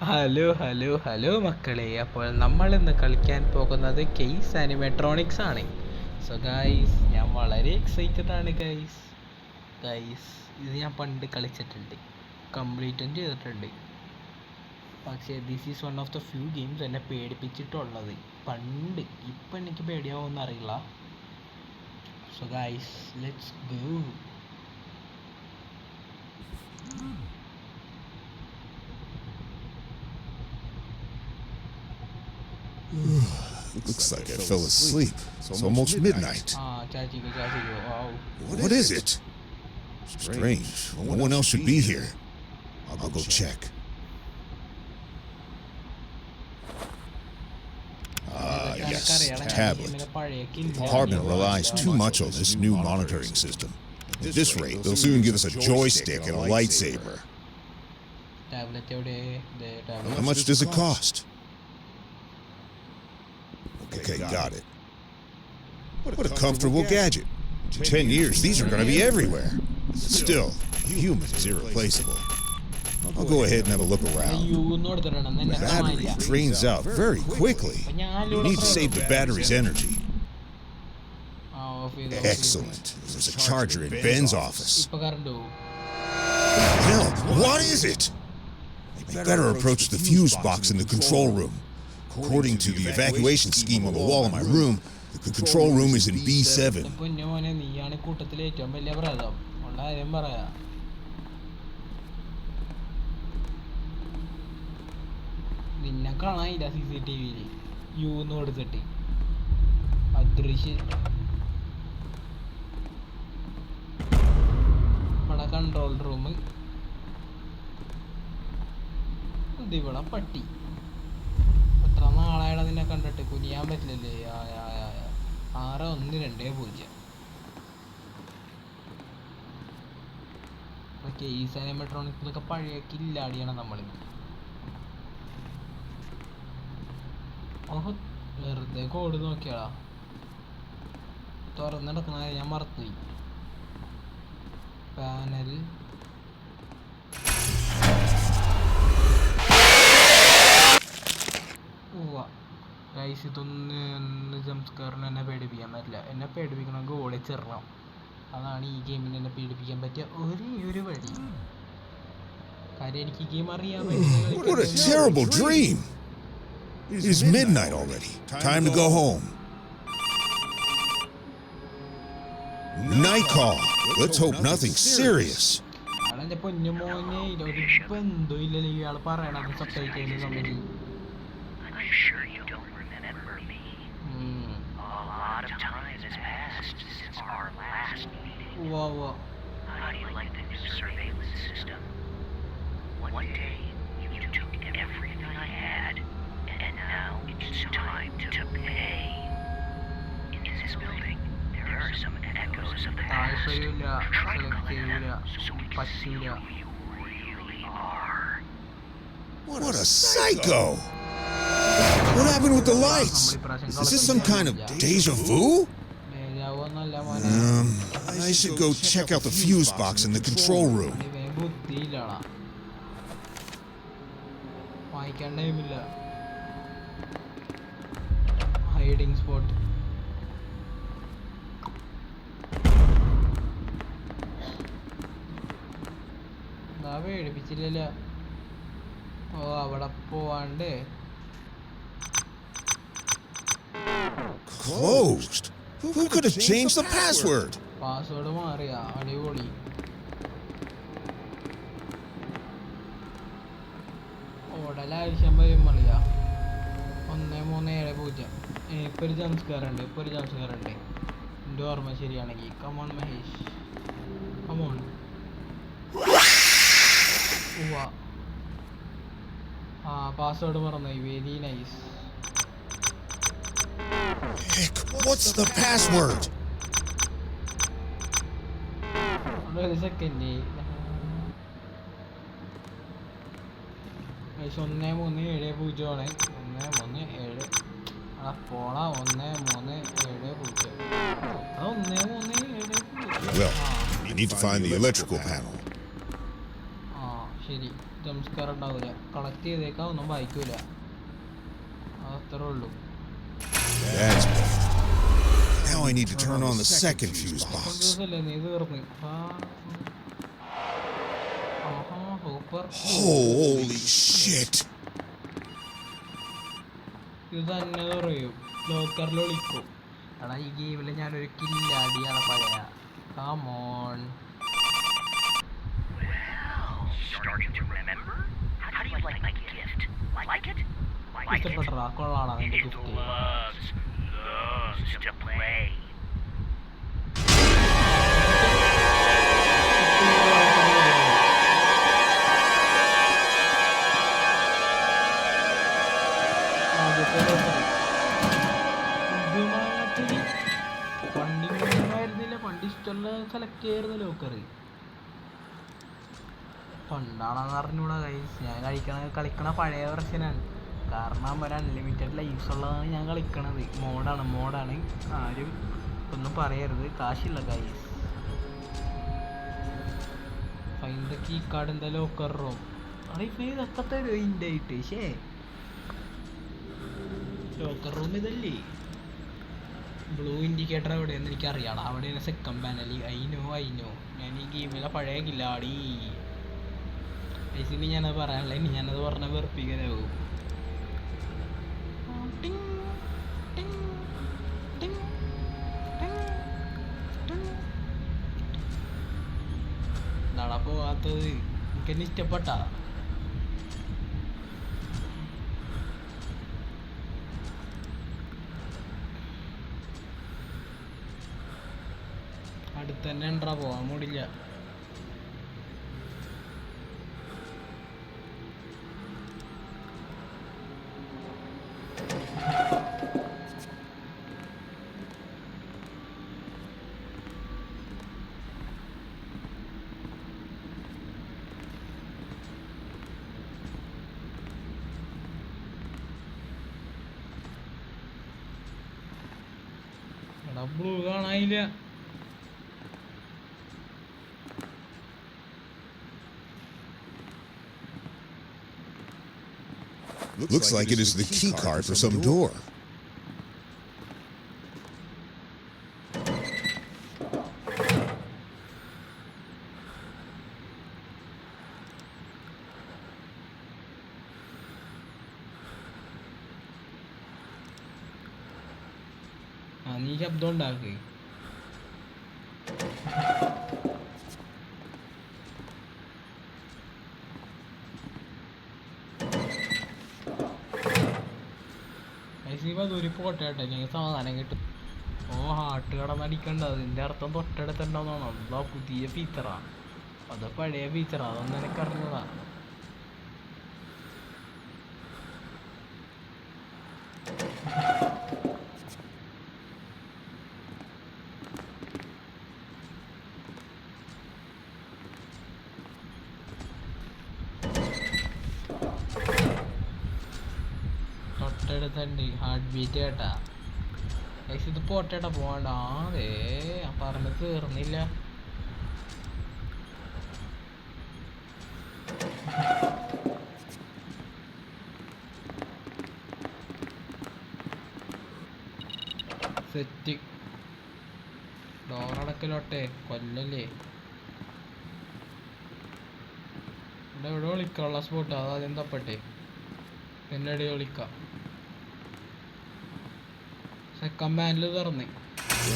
Hello മക്കളെ. അപ്പോൾ നമ്മൾ ഇന്ന് കളിക്കാൻ പോകുന്നത് കേസ് ആനിമേട്രോണിക്സ് ആണ്. സോ ഗൈസ്, ഞാൻ വളരെ എക്സൈറ്റഡ് ആണ് ഗൈസ്. ഇത് ഞാൻ പണ്ട് കളിച്ചിട്ടുണ്ട്, കംപ്ലീറ്റും ചെയ്തിട്ടുണ്ട്. പക്ഷേ this is one of the few games എന്നെ പേടിപ്പിച്ചിട്ടുള്ളത് പണ്ട്. ഇപ്പം എനിക്ക് പേടിയാവുമെന്ന് അറിയില്ല. So guys, let's go. Looks like I fell asleep. It's almost midnight. What is it? Strange. No one else should be here. I'll go check. Yes, tablet. The department relies too much on this new monitoring system. At this rate, they'll soon give us a joystick and a lightsaber. How much does it cost? Okay, got it. What a comfortable gadget. In 10 years, these are going to be everywhere. Still, human is irreplaceable. I'll go ahead and have a look around. The battery drains out very quickly. You need to save the battery's energy. Excellent. There's a charger in Ben's office. Hell, what is it? We better approach the fuse box in the control room. According to the evacuation scheme on the wall in my room, the control room is in B7. നിന്നെ കാണാനില്ല CCTV-യിൽ യൂന്ന് കൊടുത്തിട്ട് അദൃശ്യം. ഇവിടെ control room, ഇവിടെ പട്ടി. എത്ര നാളായിട്ട് നിന്നെ കണ്ടിട്ട്, കുനിയാൻ പറ്റില്ലല്ലേ? 6120. കേസ് ആനിമേട്രോണിക്സിലൊക്കെ പഴയ കില്ലാടിയാണ് നമ്മൾ. ഓഹോ, വെറുതെ കോഡ് നോക്കിയാടാ. തുറന്നെടുക്കണ ഞാൻ മറന്നുപോയി. പാനൽ ഗൈസ്, ഇതൊന്ന് ജംസ്കാറിന് എന്നെ പേടിപ്പിക്കാൻ പറ്റില്ല. എന്നെ പേടിപ്പിക്കണമെങ്കിൽ ഓടിച്ചെറണം. അതാണ് ഈ ഗെയിമിന് എന്നെ പേടിപ്പിക്കാൻ പറ്റിയ ഒരു വഴി. കാര്യം എനിക്ക് ഈ ഗെയിം അറിയാൻ പറ്റും. It is midnight already. Time to go home. Night call. Let's hope nothing serious. അതെന്റെ പൊന്നുമോനെ, ഒരു ബന്ധവും ഇല്ലല്ലോ ഇയാള് പറയണത് സബ്ടൈറ്റിൽ സമയത്ത്. I'm sure you don't remember me. A lot of time has passed since our last meeting. Wow. How do you like the new surveillance system? One day, you took everything I had, and now it's time to pay. In this building, there are some echoes of the past. Try to clear them so we can see who you really are. What a psycho! What happened with the lights? Is this some kind of deja vu? I should go check out the fuse box in the control room. Hiding spot. പേടിപ്പിച്ചില്ലല്ലോ. ഓ, അവിടെ പോവാണ്ട്. Closed. Who could have changed the password? Password മാറിയാ? അടിപൊളി. ഓടലാവശ്യം വരും മളിയാ. 1370. ഇപ്പൊ ഒരു ജംസ്കാറുണ്ട്. എന്റെ ഓർമ്മ ശരിയാണെങ്കിൽ. Come on Mahesh, come on. Password മറന്നുപോയി. Very nice. Heck, what's the password? ഒരു സെക്കൻഡ്. 1370 ആണ്. 1370. പോളാ 1370. അത് 1370. Well, you need to find the electrical panel. ശരി, സംസ്കാരം ഉണ്ടാവില്ല. കളക്ട് ചെയ്തേക്കാം, ഒന്നും വായിക്കൂല, അത്രേ ഉള്ളൂ. That's better. Now I need to turn on the second fuse box. നീ തീർന്ന്. സൂപ്പർ. Holy shit! ഇത് തന്നെ പറയൂ, ലോക്കറിൽ വിളിക്കും. എടാ ഈ ഗെയിമിൽ ഞാനൊരു കില്ലാടിയാണ് പഴയ. Come on. Starting to remember? How do you like my gift? Like it? ഇഷ്ടപ്പെട്ടടാ, കൊള്ളാടാ നിന്റെ It gift. loves to play. പണ്ട് ഇഷ്ടമുള്ള സെലക്ട് ചെയ്യായിരുന്നു ലോക്കറ്. പണ്ടാണെന്ന് അറിഞ്ഞൂടാ ഗൈസ്. ഞാൻ കളിക്കണ പഴയ വെർഷനാണ്. കാരണം ഒരു അൺലിമിറ്റഡ് ലൈഫ്സ് ഉള്ളതാണ് ഞാൻ കളിക്കണത്. മോഡാണ്. ആരും ഒന്നും പറയരുത്, കാശില്ല guys. Find the key card in the locker room. ഇപ്പൊ ഇതൊക്കെ തരും ഇതിൻ്റെ ആയിട്ട്. ശേ, ലോക്കർ റൂം ഇതല്ലേ? ബ്ലൂ ഇൻഡിക്കേറ്റർ എവിടെയെന്ന് എനിക്കറിയാം. അവിടെയാണ് സെക്കൻഡ് പാനൽ. അയിനോ ഞാൻ ഈ ഗെയിമിലെ പഴയ കില്ലാടി. ഐസിന് ഞാനത് പറയാനുള്ള, ഇനി ഞാനത് പറഞ്ഞ വെറുപ്പിക്കാനാവും. നട പോവാത്തത് എനിക്കെന്നെ ഇഷ്ടപ്പെട്ട. അടുത്തന്നെ ഉണ്ടാ, പോവാൻ മൂടില്ല. എടാ ബ്ലൂ കാണാനില്ല. Looks like it is the key card for some door. നീ ശബ്ദം ഉണ്ടാക്കി. ദൂരി പോട്ടെ കേട്ടെ, ഞങ്ങൾക്ക് സമാധാനം കിട്ടും. ഹാർട്ട് കടന്നടിക്കണ്ട. അതിൻ്റെ അർത്ഥം തൊട്ടടുത്തുണ്ടാവുന്നതാണ്. അതാ പുതിയ ഫീച്ചറാ, അത് പഴയ ഫീച്ചറാ, അതൊന്നും എനിക്കറിഞ്ഞതാ. തൊട്ടടുത്തുണ്ട് ഹാർട്ട് ബീറ്റ് കേട്ടാ. ഇത് പോട്ടേട്ടാ, പോവാണ്ട. അതെ പറഞ്ഞ് തീർന്നില്ല. സെറ്റ് ഡോറടക്കലോട്ടെ, കൊല്ലല്ലേ. ഇവിടെ എവിടെ വിളിക്കാനുള്ള സ്പോട്ട്, അതാദ്യം തപ്പട്ടെ, പിന്നെ എവിടെ വിളിക്കാം. സെക്കൻഡ് പാനൽ തുറന്ന്.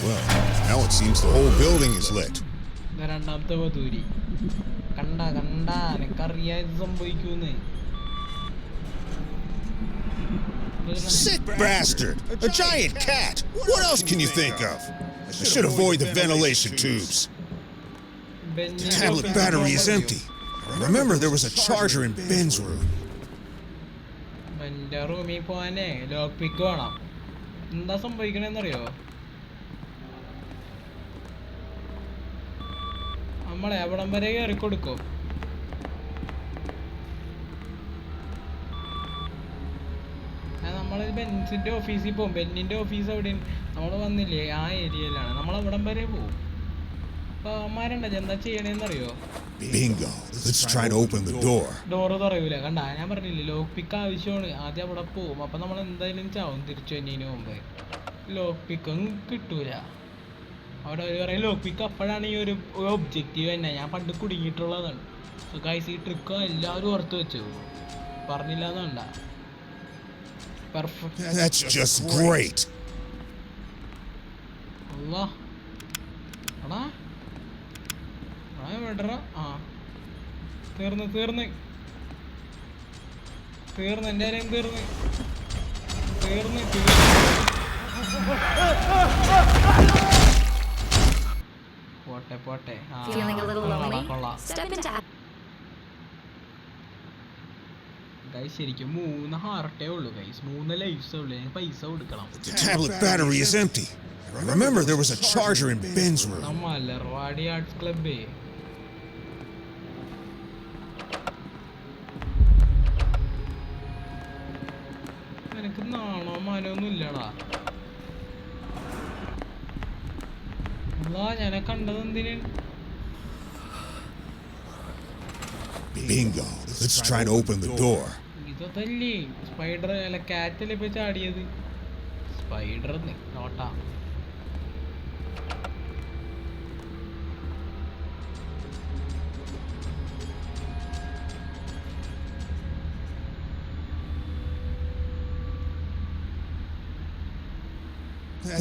Well, now it seems the whole building is lit. രണ്ടാമത്തെ വധൂരി. കണ്ട എനിക്കറിയാം ഇത് സംഭവിക്കൂന്ന്. Sick bastard! A giant cat! What else can you think of? I should avoid the ventilation tubes. The tablet battery is empty. Remember, there was a charger in Ben's room. എൻ്റെ റൂമിൽ പോവാനേ lock പിക്ക് വേണം. എന്താ സംഭവിക്കണെന്നറിയോ? നമ്മളെ അവിടം വരെ കയറി കൊടുക്കും. നമ്മൾ ബെൻസിന്റെ ഓഫീസിൽ പോകും. ബെന്നിന്റെ ഓഫീസ് എവിടെയും നമ്മൾ വന്നില്ലേ, ആ ഏരിയയിലാണ്. നമ്മൾ അവിടം വരെ പോകും. അപ്പൊ അമ്മാരുണ്ട എന്താ ചെയ്യണേന്നറിയോ? Bingo. Let's try to open the door. Door തുറയൂല. കണ്ട, ഞാൻ പറഞ്ഞില്ലേ ലോക്ക് പിക്ക് ആവശ്യമാണ്. ആദ്യം അവിടെ പോവും. അപ്പൊ നമ്മൾ എന്തായാലും ചാവും തിരിച്ചു വന്നതിന് മുമ്പ്. ലോക്ക് പിക്കൊന്നും കിട്ടൂല. അവിടെ ഒരു പറയും ലോക്ക് പിക്ക് അപ്പോഴാണ് ഈ ഒരു ഒബ്ജക്റ്റീവ് തന്നെ. ഞാൻ പണ്ട് കുടുങ്ങിയിട്ടുള്ളതാണ്. സോ ഗൈസ്, ഈ ട്രിക്ക് എല്ലാവരും ഓർത്ത് വെച്ചു. പറഞ്ഞില്ല എന്നണ്ട. പെർഫെക്റ്റ്. That's just great. അല്ലാ എടാ വേണ്ടറ. ആ തീർന്ന് എൻ്റെ കാര്യം തീർന്ന് പോട്ടെ. കൊള്ളാം. ഗൈസ് ശരിക്കും 3 ഹാർട്ടേ ഉള്ളൂ ഗൈസ്. 3 ലൈഫ്സേ ഉള്ളൂ. എനിക്ക് പൈസ കൊടുക്കണം. The tablet battery is empty. Remember, there was a charger in Ben's room. നമ്മല്ല റവാഡി ആർട്സ് ക്ലബ്ബേ. നിനക്ക് നാണോ മാനൊന്നും ഇല്ലടാ. ഞാനെ കണ്ടത് എന്തിന്? Bingo. Let's try to open the door. ഇതല്ലേ സ്പൈഡർ അല്ല കാറ്റല്ലേ ഇപ്പൊ ചാടിയത്? സ്പൈഡർ നോട്ടാ.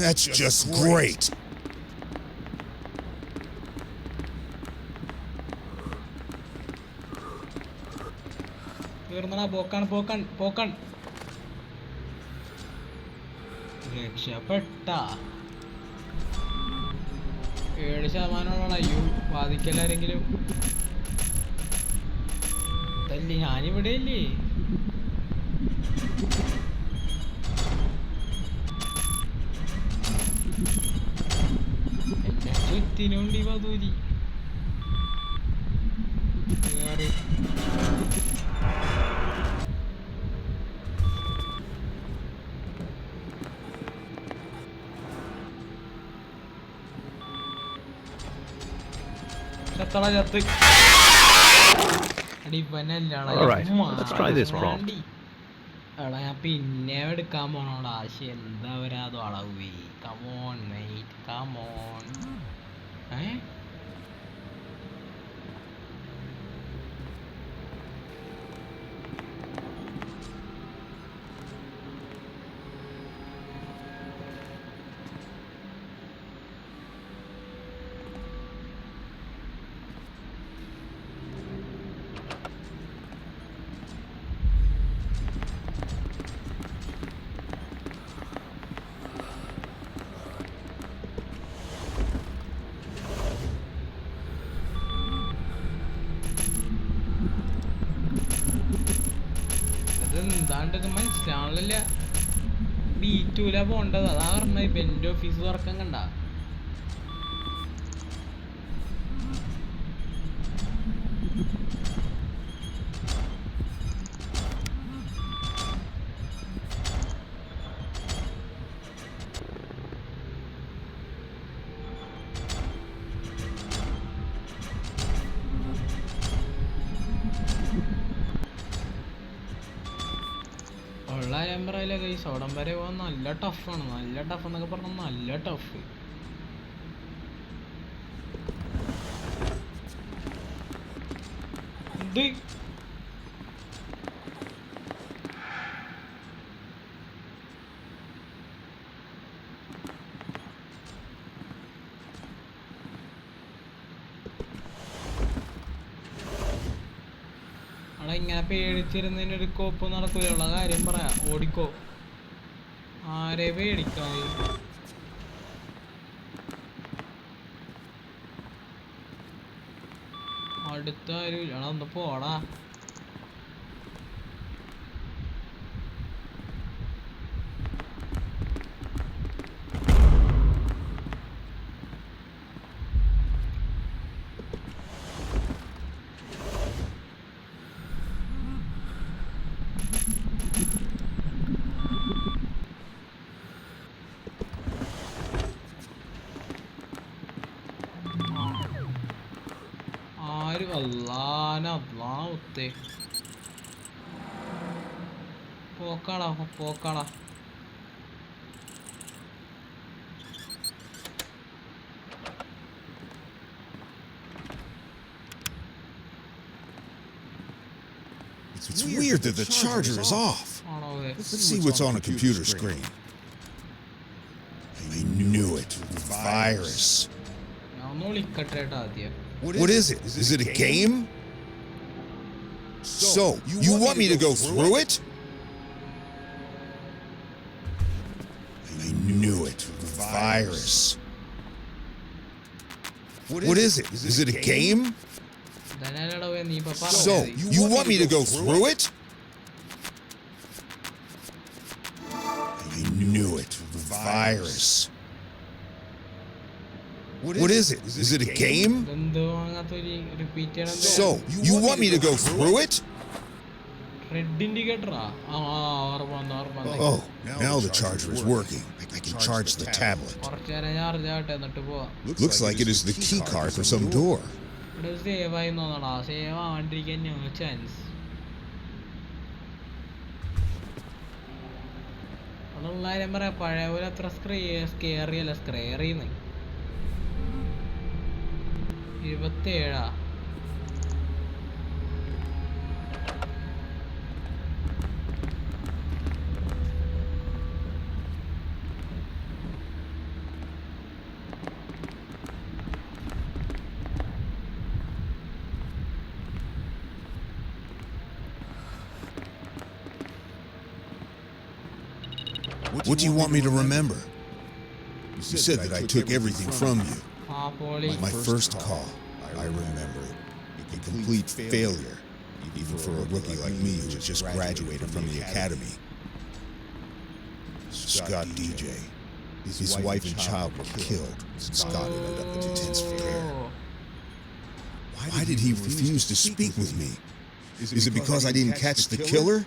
That's just great. തീർന്നടാ. പോക്കാൻ രക്ഷപ്പെട്ട. 7% അയ്യോ ബാധിക്കലാരെങ്കിലും തല്ലി. ഞാനിവിടെ ഇല്ലേ? എന്നെ ചുറ്റിനുണ്ട് ഈ വധൂരി. ഞാൻ പിന്നെ എടുക്കാൻ പോണോടാ. എന്താ വരാതോ അളവ്. Come on made come on. എന്താണ്ടത് മനസ്സിലാവണില്ല. B2 പോണ്ടത്. അതാ പറഞ്ഞ ബെന്റ് ഓഫീസ് തുറക്കാൻ കണ്ട. ഞാൻ പറയില്ല ഗൈസ്, അവിടം വരെ പോകാൻ നല്ല ടഫാണ്. നല്ല ടഫ് എന്നൊക്കെ പറഞ്ഞാൽ നല്ല ടഫ്. ഇത് അവിടെ ഇങ്ങനെ പേടിച്ചിരുന്നതിന് ഒരു കോപ്പ് നടക്കൂലുള്ള കാര്യം പറയാം. ഓടിക്കോ. ആരെ പേടിക്കായി? അടുത്ത ആരും ഇല്ല. ഒന്ന് പോടാ. ചത്ത് പോക്കാളാ പോക്കാളാ. It's weird that the charger is off. ആണോ? Let's see what's on a computer screen. I knew it. Virus. ഞാൻ ഒന്ന് വിളിക്കട്ടെ ആദ്യം. What is it? Is it a game? So, you want me to go through it? I knew it. Virus. What is it? Is it a game? നീ ഇപ്പൊ So, you want me to go through it? I knew it. Virus. What is it? Is it a game? എന്തോ അങ്ങനത്തൊരു repeat ചെയ്യണം. So, you want me to go through it? Red ഇൻഡിക്കേറ്ററാ? ഓർമ്മ. Oh, now the charger is working. I can charge the tablet. കുറച്ചു നേരം charge ആവട്ടെ എന്നിട്ട് പോവാ. Looks like it is the key card for some door. ഇവിടെ save ആയി തോന്നടാ. സേവ് ആവാണ്ടിരിക്കാൻ നോ ചാൻസ്. അതുള്ള കാര്യം പറയാം, പഴയ പോലെ അത്ര സ്കെയറിയല്ല. സ്ക്രെയറിന്ന് 27. What do you want me to remember? You said that I took everything from you. ആ poly. My first call. I remember it. A complete failure. Even for a rookie like me who had just graduated from the academy. Scott DJ. His wife and child were killed. Scott ended up in intense fear. Why did he refuse to speak with me? Is it because I didn't catch the killer?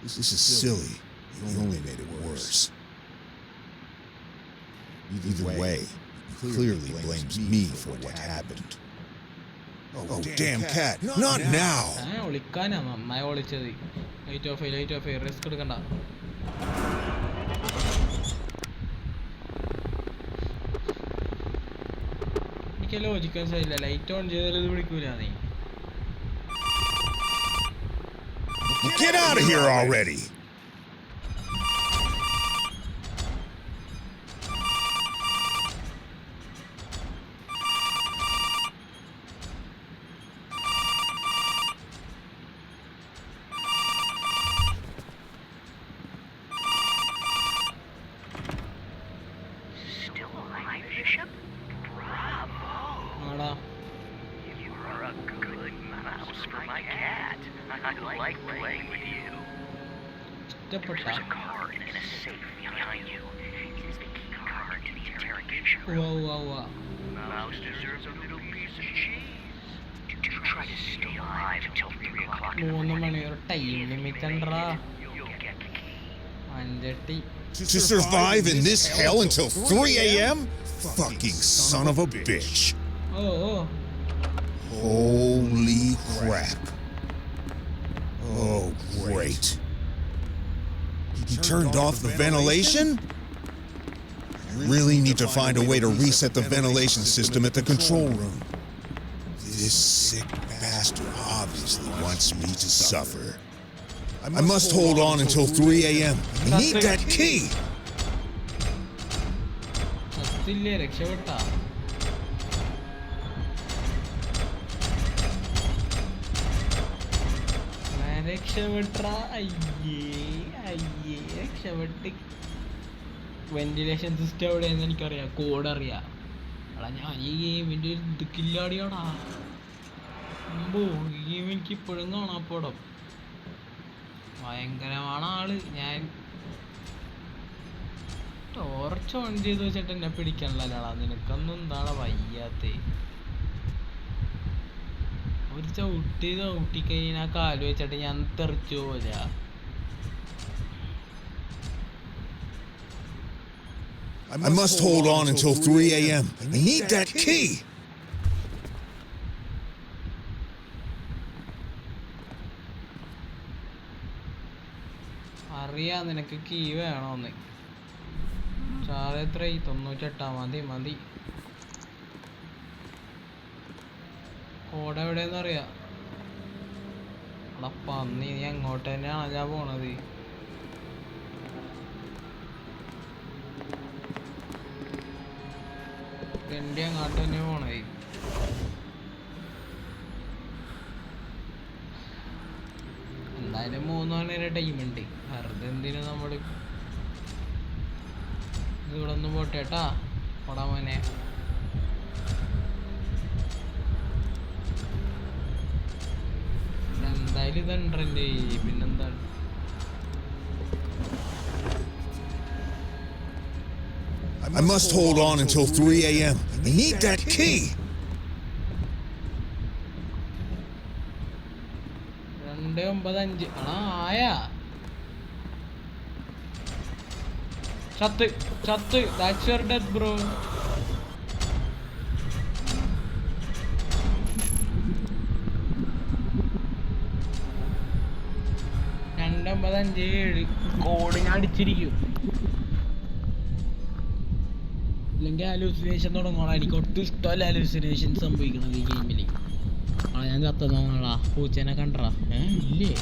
This is silly. He only made it worse. Either way, he clearly blames me for what happened. Oh, damn cat! Not now! ഞാൻ വിളിക്കാനാ നന്നായി വിളിച്ചത്. Light of risk എടുക്കണ്ട. എനിക്ക് ലോജിക്കാൻ സാധില്ല. Light on ചെയ്താലും ഇത് വിളിക്കൂല നീ. Get out of here already! Still alive, Bishop? Bravo! ആടാ. You are a good mouse for my cat. I like playing with you. ഇഷ്ടപ്പെട്ട. There's a card in a safe behind you. It's the key card to the interrogation room. ഉവ്വ. Mouse deserves a little piece of cheese. To try to stay alive until 3 o'clock in the 3 morning. മണി ഒരു time limit ഉണ്ടറാ. You'll get the key. 5:30. To survive in this hell until 3 a.m.? Fucking son of a bitch. Oh. Holy crap. Oh, great. He turned off the ventilation? I really need to find a way to reset the ventilation system at the control room. This sick bastard obviously wants me to suffer. I must hold on until 3 a.m. I need that key! സത്തില്ലേ രക്ഷപ്പെട്ടാ. രക്ഷപ്പെട്ടാ. അയ്യേ രക്ഷപ്പെട്ട്. Ventilation system എവിടെയെന്ന് എനിക്കറിയാം. Code അറിയാം. എടാ ഞാൻ ഈ ഗെയിമിൻ്റെ ഒരു ഇതുക്കില്ലാടിയാടാ. അമ്പോ ഈ ഗെയിം എനിക്ക് ഇപ്പോഴും കാണാപ്പോടം. ഭയങ്കരമാണ് ആള്. ഞാൻ ടോർച്ച് ഓൺ ചെയ്ത് വെച്ചിട്ട് എന്നെ പിടിക്കണല്ലോടാ. നിനക്കൊന്നും എന്താണ് വയ്യാത്തേ? ഒരു ചവിട്ടിക്കഴിഞ്ഞാൽ കാല് വെച്ചിട്ട് ഞാൻ തെറിച്ചു പോല. I must hold on until 3 a.m. I need that key! അറിയാം നിനക്ക് കീ വേണോന്ന്. ചാറ് എത്ര? 98. മതി. കോഡ് എവിടെയെന്ന് അറിയാം. എടാ പന്നി, നീ അങ്ങോട്ട് തന്നെയാണ് ഞാൻ പോണത്. എൻ്റെ അങ്ങോട്ട് തന്നെ പോണേ. എന്തായാലും 3 മണി ടൈമുണ്ട്. വെറുതെ എന്തിനു നമ്മള് ഇവിടെ ഒന്നും പോട്ടേട്ടാ. പോടാ മോനെ. എന്തായാലും ഇതുണ്ടല്ലേ, പിന്നെന്താണ്. I must hold on until 3 a.m. I need that key. 295. ആയാ ചത്ത്. That's your death, bro. Code ഞാൻ അടിച്ചിരിക്കും. അല്ലെങ്കിൽ ഹാലൂസിനേഷൻ തുടങ്ങണം. എനിക്ക് ഒട്ടും ഇഷ്ടമല്ല ഹാലൂസിനേഷൻ സംഭവിക്കണത് ഈ ഗെയിമിൽ. ഞാൻ ചത്തതാണാ. പൂച്ചേനെ കണ്ടറാ? ഇല്ലേ?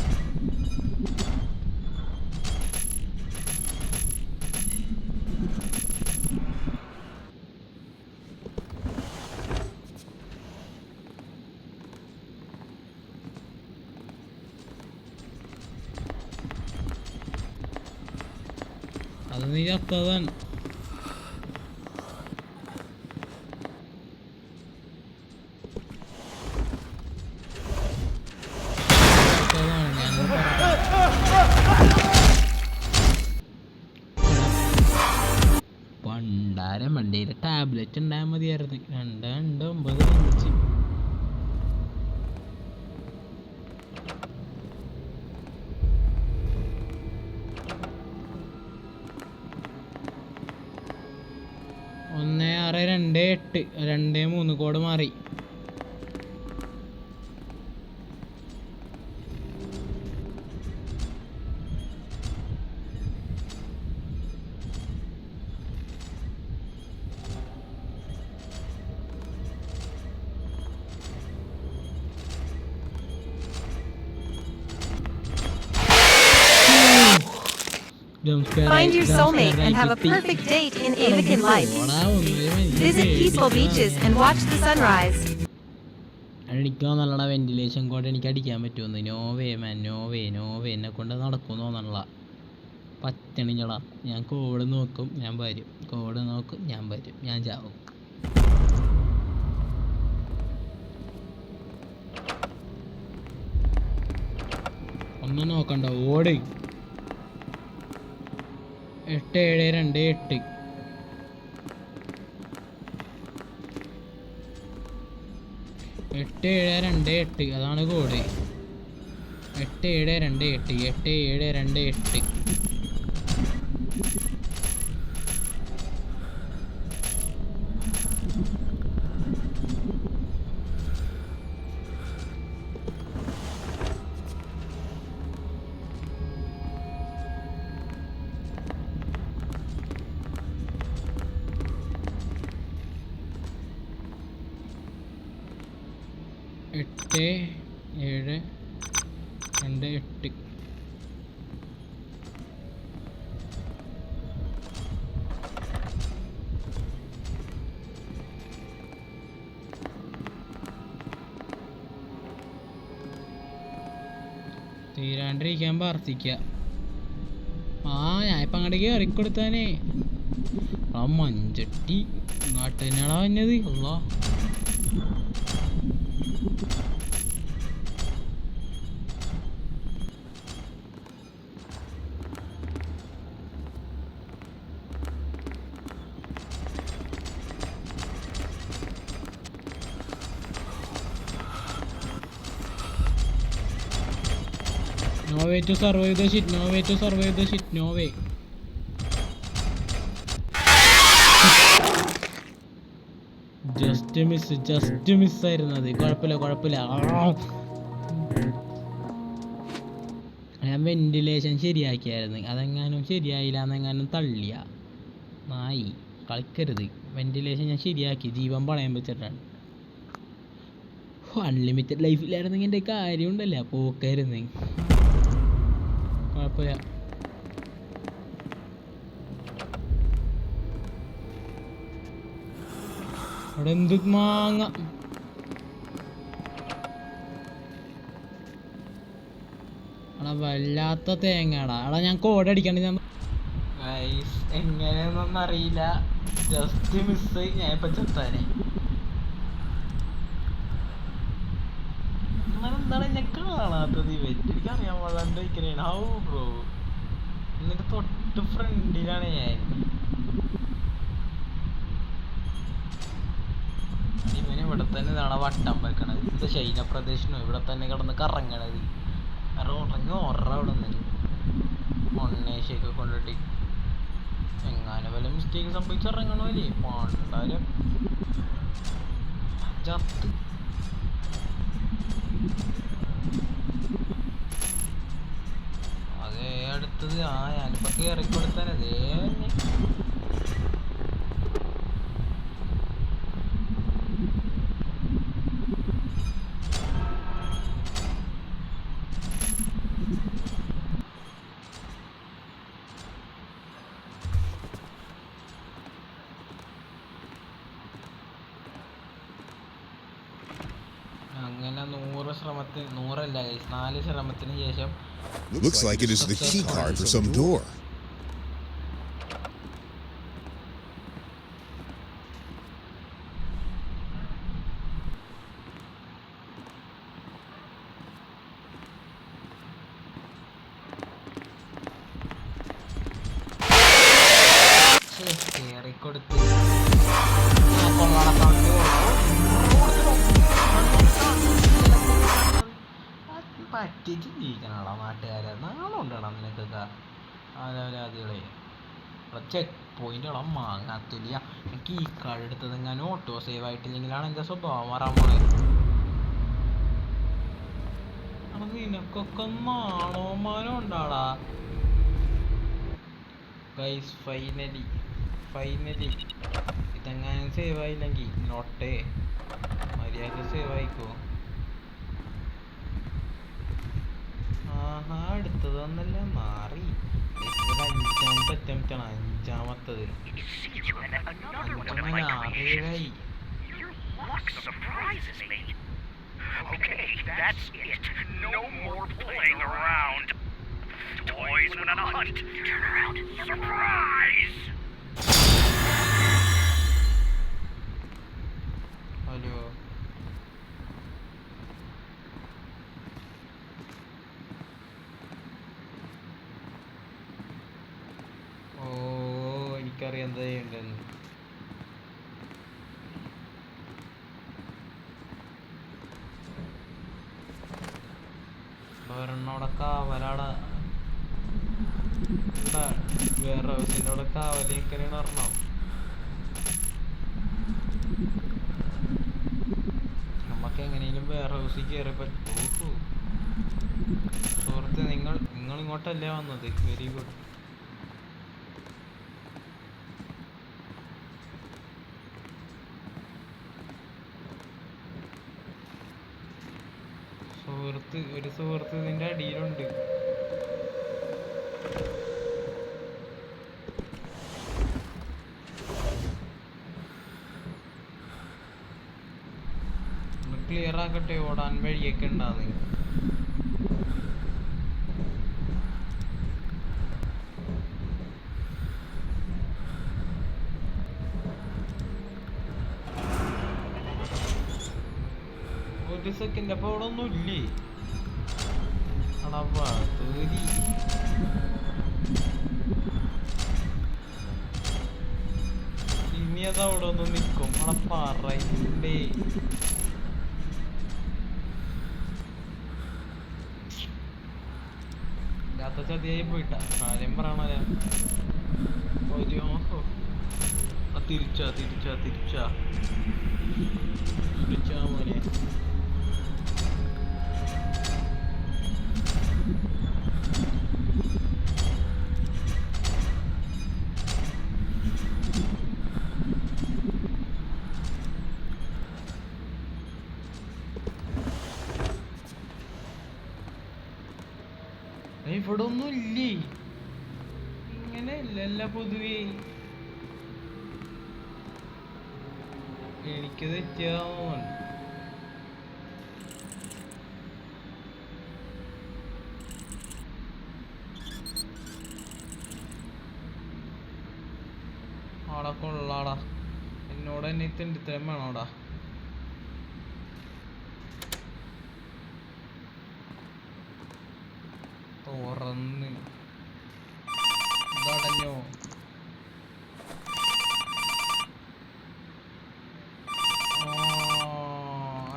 അത് നീ ചത്തതാണ്. പണ്ടാരം വണ്ടിയിലെ ടാബ്ലറ്റ് ഉണ്ടായാൽ മതിയായിരുന്നു. 229. ഒന്ന് 628 23 കോഡ് മാറി. Find your soulmate and have a perfect date in Avakin life. Visit peaceful beaches and watch the sunrise. അടിക്കാൻ നല്ലടാ വെന്റിലേഷൻ കോഡ്. എനിക്ക് അടിക്കാൻ പറ്റുമെന്ന്. നോവേ എന്നെ കൊണ്ട് നടക്കുമെന്ന് തോന്നണല്ല. പറ്റണില്ലടാ. ഞാൻ കോഡ് നോക്കും, ഞാൻ വരും. ഞാൻ ചാവും. ഒന്നും നോക്കണ്ട, ഓട്. 8728. അതാണ് കോഡ്. 8728. എട്ട് ഏഴ് രണ്ട് എട്ട്. തീരാണ്ടിരിക്കാൻ പ്രാർത്ഥിക്കുക. ഞാൻ ഇപ്പം അങ്ങോട്ടേക്ക് ഇറക്കിക്കൊടുത്താനേ. ആ മഞ്ചട്ടി ഇങ്ങോട്ട് തന്നെയാണോ വന്നത്? അല്ലാ, no way to survive the shit. No way. Just miss ആയിരുന്നത്. കുഴപ്പമില്ല. ഞാൻ ഞാൻ വെന്റിലേഷൻ ശരിയാക്കിയായിരുന്നു, അതെങ്ങാനും ശരിയായില്ല എന്നെങ്ങാനും തള്ളിയ നായി കളിക്കരുത്. വെന്റിലേഷൻ ഞാൻ ശരിയാക്കി, ജീവൻ പണയം വെച്ചിട്ടാണ്. അൺലിമിറ്റഡ് ലൈഫിലായിരുന്നെങ്കിൽ എൻ്റെ കാര്യം ഉണ്ടല്ല, പോക്കായിരുന്നു. കുഴപ്പമില്ല. അവിടെ എന്ത് മാങ്ങ എടാ, വല്ലാത്ത തേങ്ങാടാ. എടാ ഞാൻ കോഡ് അടിക്കണ്ട. ഞാൻ എങ്ങനെയൊന്നും അറിയില്ല, ജസ്റ്റ് മിസ്. ഞാൻ ഇപ്പൊ ചെത്താനെ എന്താണ് എന്നെ കാണാത്തത്? ഇവറ്റ് എനിക്കറിയാൻ പാടാണ്ട് വയ്ക്കണേണ്. ഹൗ ബ്രോ, എന്നിട്ട് തൊട്ട് ഫ്രണ്ടിലാണ് ഞാൻ. ഇവന് ഇവിടെ തന്നെ ഇതാണ് വട്ടം വെക്കണത്. ഇത് ശൈന പ്രദേശനോ ഇവിടെ തന്നെ കിടന്ന് കറങ്ങണത്. ഉറങ്ങി ഓർറ അവിടെ നിന്ന് മണ്ണേശയൊക്കെ കൊണ്ടിട്ട് എങ്ങാനും വല്ല മിസ്റ്റേക്ക് സംഭവിച്ചിറങ്ങണല്ലേ പണ്ടാലും ചത്ത്. അതേ അടുത്തത് ഞാനിപ്പോ കേറിക്കൊടുത്താൻ അതേ അങ്ങനെ 100 ശ്രമത്തിന് 100 അല്ല 4 ശ്രമത്തിന് ശേഷം Looks like it is the key card for some door. കേറിക്കൊടുത്ത് പറ്റിച്ച് ജീവിക്കണടാ നാട്ടുകാരെ. നാളുണ്ടാടാ നിനക്കൊക്കെ ആരാധികളെ. ചെക്ക് പോയിന്റ് ഇടാൻ മാങ്ങാത്തുലിയ. എനിക്ക് ഈ കാർഡ് എടുത്തത് എങ്ങനെ ഓട്ടോ സേവ് ആയിട്ടില്ലെങ്കിലാണ് എൻ്റെ സ്വഭാവം മാറാൻ പോണേ. അപ്പൊ നിനക്കൊക്കെ നാണോമാനം ഉണ്ടാടാ ഗൈസ്. ഫൈനലി ഇതെങ്ങാനും സേവ് ആയില്ലെങ്കിൽ നോട്ടേ മര്യാദ സേവ് ആയിക്കോ. ആഹാ, അടുത്തതൊന്നല്ല മാറി. 5ാമത്തെ അറ്റംപ്റ്റ് ആണ്, 5ാമത്തത്. ആറേഴായി. Okay, that's it. No more playing around. Toys went on a hunt. Turn around. Surprise! Hello, എനിക്കറിയാം എന്താ ചെയ്യണ്ടെന്ന്. ഒരെണ്ണോടെ കാവലാടാ. ഇവിടെ വേറെ ഹൗസിൻ്റെ അവിടെ കാവലേക്കലാണ് ഒരെണ്ണം. നമുക്ക് എങ്ങനെയും വേറെ ഹൗസിൽ കയറി പറ്റൂ. സുഹൃത്തെ, നിങ്ങൾ ഇങ്ങോട്ടല്ലേ വന്നത്? Very good. ഒരു സുഹൃത്ത് ഇതിന്റെ അടിയിലുണ്ട്. ക്ലിയർ ആക്കട്ടെ, ഓടാൻ വഴിയൊക്കെ ഉണ്ടാകും. ഒരു സെക്കൻഡ് അപ്പൊ അവിടെ ഒന്നും ഇല്ലേ? ഇനി അത് അവിടെ ഒന്ന് നിക്കും. പറയണ്ടേ ഇല്ലാത്ത ചതിയായി പോയിട്ടാ. കാര്യം പറയണല്ലേ. തിരിച്ചാ മോനെ. ഇവിടെ ഒന്നും ഇല്ലേ, ഇങ്ങനെ ഇല്ലല്ല പൊതുവേ. എനിക്ക് തെറ്റിയാവോൻ. ആടാ കൊള്ളാടാ, എന്നോട് തന്നെ തെണ്ടിത്തരം വേണോടാ. തുറന്ന് ഇതടഞ്ഞോ?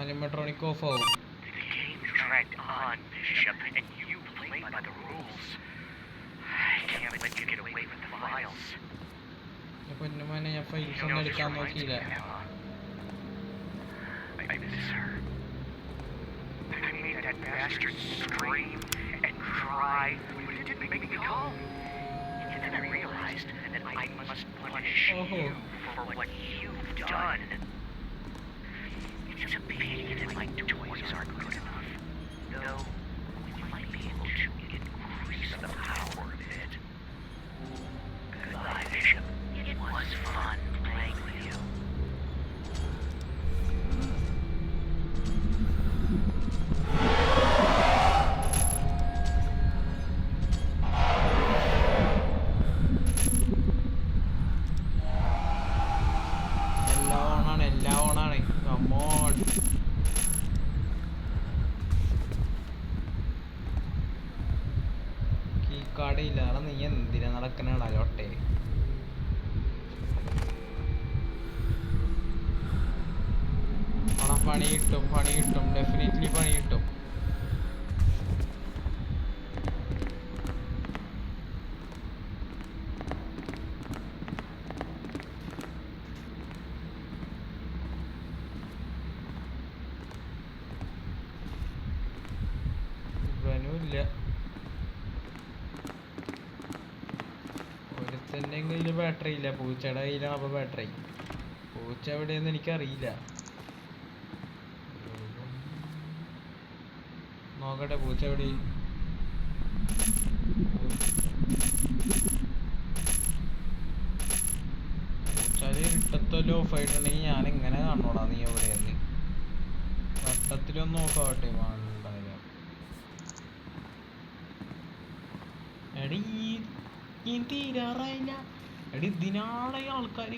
അനിമട്രോണിക് ഓഫ് ആവും. The game dragged on, Bishop, and you played by the rules. I can't let you get away with the files. പൊന്നുമോനെ, ഞാൻ ഫൈൽസ് ഒന്നും എടുക്കാൻ നോക്കിയില്ല. I miss her. I made that bastard scream and cry, but it didn't make me calm. And then I realized that I must punish you for what you've done. It's a pity that my toys aren't good enough. Though, we might be able to increase the power of it. Goodbye, Bishop. It was fun playing with you. എല്ലാം ഓണാണ്. Come on. കീക്കാടില്ല. അതാ നീ എന്തിനാ നടക്കണാടാ ലോട്ടെ? പണി കിട്ടും, definitely പണി കിട്ടും. ഇവനുമില്ല. ഒരുത്തൻ്റെ കയ്യിൽ ബാറ്ററി ഇല്ല, പൂച്ചയുടെ കയ്യിലാണ്. അപ്പോൾ ബാറ്ററി പൂച്ച എവിടെയെന്ന് എനിക്കറിയില്ല. നോക്കട്ടെ പൂച്ച എവിടെ. പൂച്ചാല് ഇരുട്ടത്തല്ലോ ഓഫ് ആയിട്ടുണ്ടെങ്കിൽ ഞാൻ എങ്ങനെ കാണണോടാ നീ എവിടെയെന്ന്? വട്ടത്തിലൊന്നും ഓഫ് ആവട്ടെ. വേണ്ടായ എടി ഈ തീരാറായില്ല. എടി ഇതിനാണ് ഈ ആൾക്കാർ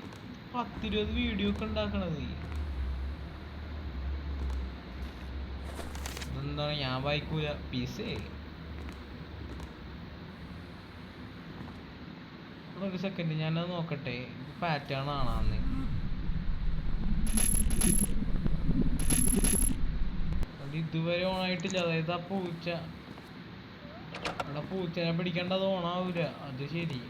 10-20 വീഡിയോ ഒക്കെ ഉണ്ടാക്കണത്. എന്താണ് ഞാൻ വായിക്കൂല പീസേ. ഒരു സെക്കൻഡ് ഞാനത് നോക്കട്ടെ, പാറ്റേൺ ആണാന്ന്. അത് ഇതുവരെ ഓണായിട്ടില്ല. അതായത് ആ പൂച്ച, അവിടെ പൂച്ചനെ പിടിക്കേണ്ടത് ഓണാവൂല. അത് ശരി,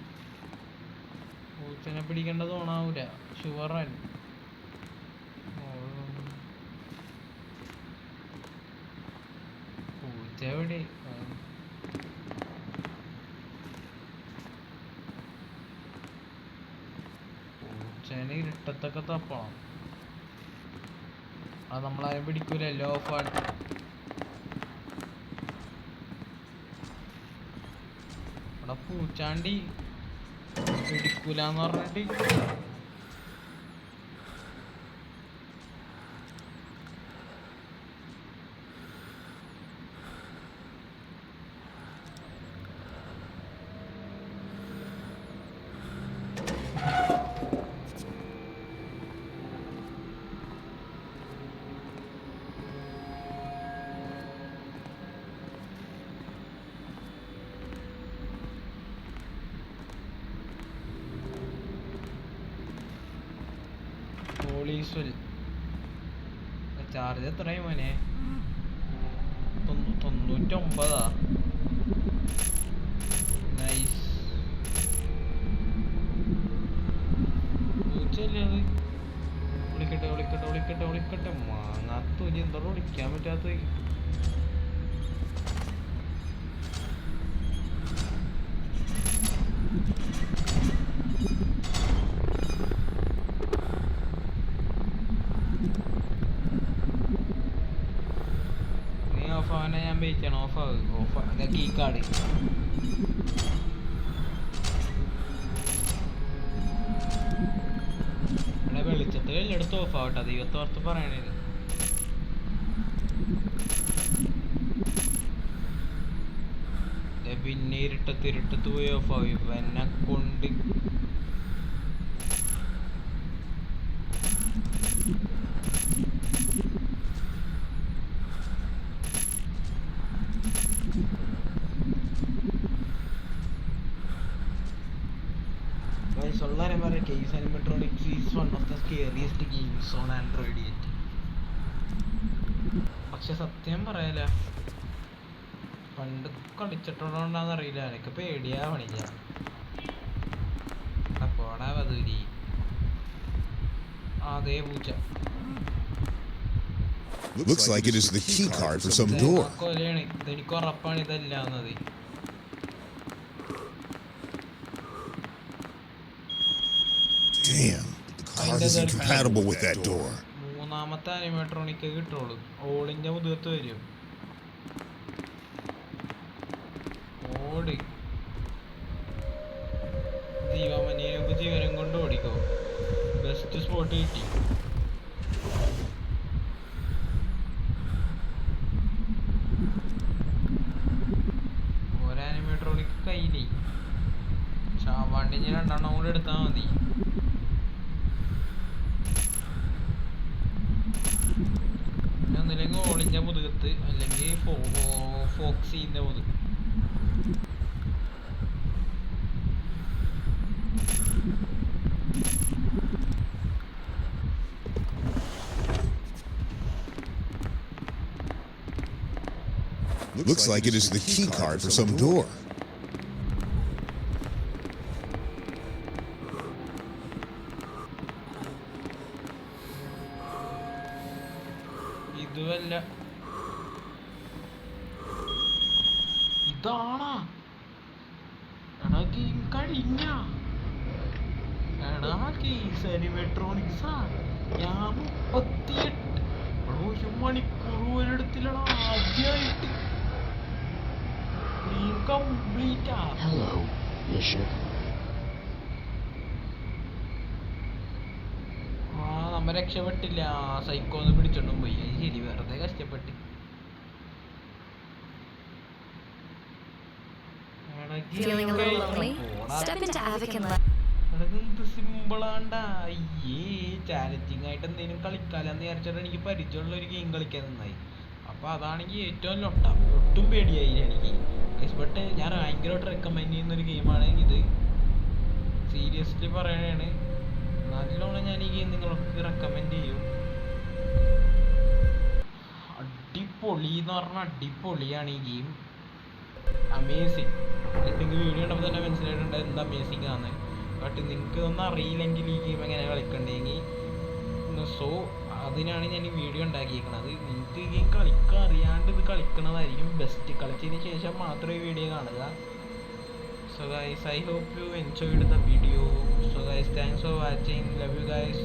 പൂച്ചനെ പിടിക്കേണ്ടത് ഓണാവൂല. ഷുവറൻ. എവിടെ പൂച്ചേനെ ഇരുട്ടത്തൊക്കെ തപ്പണം. അത് നമ്മളാരും പിടിക്കൂലല്ലോ. ഓഫാണ്. ഇവിടെ പൂച്ചാണ്ടി പിടിക്കൂലെന്ന് പറഞ്ഞിട്ട് ചാർജ് എത്രയായി മോനെ? 99. നൈസ്. പൂച്ചല്ലേ അത്? വിളിക്കട്ടെ മാങ്ങാത്തൊലി. എന്തോ വിളിക്കാൻ പറ്റാത്ത. നീ ഓഫ് ആവാനെ ഞാൻ വെയിറ്റ് ചെയ്യണം. ഓഫ് കീ കാർഡ് എടുത്ത് ഓഫ് ആവട്ടെ, ദൈവത്തോർത്ത് പറയണത്. പിന്നെ ഇരുട്ടത്ത് പോയി ഓഫ് ആവും ഇവനെ കൊണ്ട്. Case Animatronics is one of the scariest games on Android yet. പക്ഷെ സത്യം പറയാല, പണ്ട് കളിച്ചിട്ടുണ്ടോന്ന് അറിയില്ല, എനിക്ക് പേടിയാവണില്ല. പോടാ വധൂരി. അതേ പൂച്ച. Looks like it is the key card for some door. കൊലയാണ്, ഇതെനിക്ക് ഉറപ്പാണ് ഇതല്ലാന്നത്. Damn, the card is incompatible with that door. മൂന്നാമത്തെ അനിമേട്രോണിക്ക് കിട്ടുള്ളൂ, ഓളിന്റെ മുതുകത്ത് വരും. ഓടി ജീവമനിയൊക്കെ ജീവനം കൊണ്ട് ഓടിക്കോ. ബെസ്റ്റ് സ്പോട്ട് കിട്ടി. ഒരനിമേട്രോണിക്ക് കയ്യിലേ ചാവാണ്ടി ഞാൻ 2 എണ്ണം കൂടെ എടുത്താൽ മതി. ഒന്നില്ലെങ്കിൽ ഓളിന്റെ മുതുകത്ത്, അല്ലെങ്കിൽ ഫോക്സിന്റെ മുതുകത്ത്. Looks like it is the key card for some door. ഇതുവല്ല, ഇതാണാ എടാ ഗെയിം കഴിഞ്ഞ. എടാ കേസ് അനിമേട്രോണിക്സാ. ഞാൻ 38 മണിക്കൂർ ഒരിടത്തിലാണ് ആദ്യമായിട്ട് ഗെയിം കംപ്ലീറ്റ്. നമ്മ രക്ഷപ്പെട്ടില്ല, സൈക്കോന്ന് പിടിച്ചോണ്ടും പോയി. ശരി, വെറുതെ കഷ്ടപ്പെട്ട്. സിമ്പിളാണ്ടാ. ചാലഞ്ചിങ് ആയിട്ട് എന്തെങ്കിലും കളിക്കാലെന്ന് വിചാരിച്ചിട്ട് എനിക്ക് പരിചയമുള്ള ഒരു ഗെയിം കളിക്കാൻ നന്നായി. അപ്പൊ അതാണെങ്കിൽ ഏറ്റവും ലൊട്ട, ഒട്ടും പേടിയായി എനിക്ക്. ബട്ട് ഞാൻ ഭയങ്കരമായിട്ട് റെക്കമെൻഡ് ചെയ്യുന്നൊരു ഗെയിമാണ് ഇത്. സീരിയസ്ലി പറയണാണ്, നല്ലോണം ഞാൻ ഈ ഗെയിം നിങ്ങൾക്ക് റെക്കമെൻഡ് ചെയ്യും. അടിപൊളി എന്ന് പറഞ്ഞാൽ അടിപൊളിയാണ് ഈ ഗെയിം. അമേസിങ്. നിങ്ങൾക്ക് വീഡിയോ കണ്ടപ്പോൾ തന്നെ മനസ്സിലായിട്ടുണ്ട് എന്ത് അമേസിങ് ആണ്. ബട്ട് നിങ്ങൾക്ക് ഇതൊന്നും അറിയില്ലെങ്കിൽ ഈ ഗെയിം എങ്ങനെ കളിക്കണ്ടെങ്കിൽ, സോ അതിനാണ് ഞാൻ ഈ വീഡിയോ ഉണ്ടാക്കിയിരിക്കുന്നത്. നിങ്ങൾക്ക് ഈ ഗെയിം കളിക്കാൻ അറിയാണ്ട് ഇത് കളിക്കുന്നതായിരിക്കും ബെസ്റ്റ്. കളിച്ചതിന് ശേഷം മാത്രമേ ഈ വീഡിയോ കാണുക. So guys, I hope you enjoyed the video. So guys, thanks for watching. Love you guys.